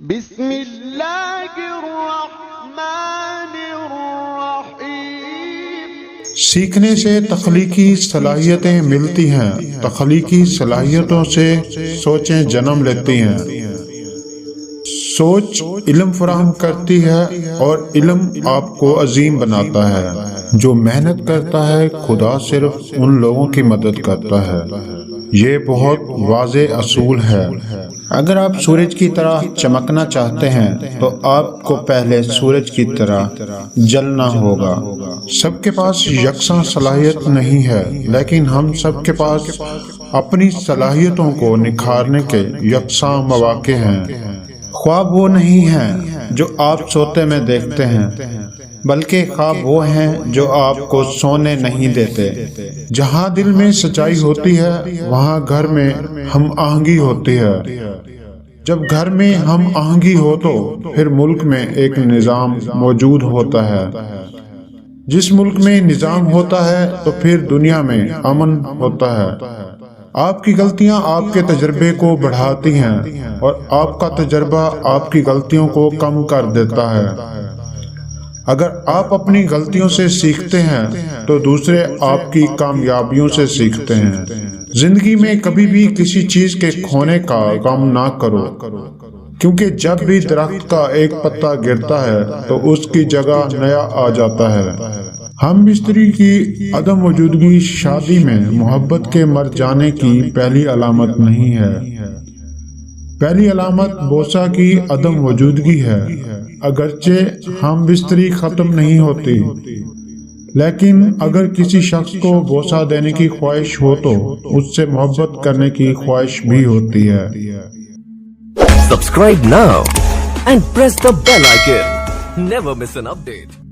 بسم اللہ الرحمن الرحیم۔ سیکھنے سے تخلیقی صلاحیتیں ملتی ہیں، تخلیقی صلاحیتوں سے سوچیں جنم لیتی ہیں۔ سوچ علم فراہم کرتی ہے اور علم آپ کو عظیم بناتا ہے۔ جو محنت کرتا ہے خدا صرف ان لوگوں کی مدد کرتا ہے۔ یہ بہت واضح اصول ہے۔ اگر آپ سورج کی طرح چمکنا چاہتے ہیں تو آپ کو پہلے سورج کی طرح جلنا ہوگا۔ سب کے پاس یکساں صلاحیت نہیں ہے، لیکن ہم سب کے پاس اپنی صلاحیتوں کو نکھارنے کے یکساں مواقع ہیں۔ خواب وہ نہیں ہیں جو آپ سوتے میں دیکھتے ہیں، بلکہ خواب وہ ہیں جو آپ کو سونے نہیں دیتے۔ جہاں دل میں سچائی ہوتی ہے وہاں گھر میں ہم آہنگی ہوتی ہے۔ جب گھر میں ہم آہنگی ہو تو پھر ملک میں ایک نظام موجود ہوتا ہے۔ جس ملک میں نظام ہوتا ہے تو پھر دنیا میں امن ہوتا ہے۔ آپ کی غلطیاں آپ کے تجربے کو بڑھاتی ہیں اور آپ کا تجربہ آپ کی غلطیوں کو کم کر دیتا ہے۔ اگر آپ اپنی غلطیوں سے سیکھتے ہیں تو دوسرے آپ کی کامیابیوں سے سیکھتے ہیں۔ زندگی میں کبھی بھی کسی چیز کے کھونے کا غم نہ کرو، کیونکہ جب بھی درخت کا ایک پتا گرتا ہے تو اس کی جگہ نیا آ جاتا ہے۔ ہم بستری کی عدم موجودگی شادی میں محبت کے مر جانے کی پہلی علامت نہیں ہے۔ پہلی علامت بوسہ کی عدم موجودگی ہے۔ اگرچہ ہم بستری ختم نہیں ہوتی، لیکن اگر کسی شخص کو بوسہ دینے کی خواہش ہو تو اس سے محبت کرنے کی خواہش بھی ہوتی ہے۔ Subscribe now and press the bell icon. Never miss an update.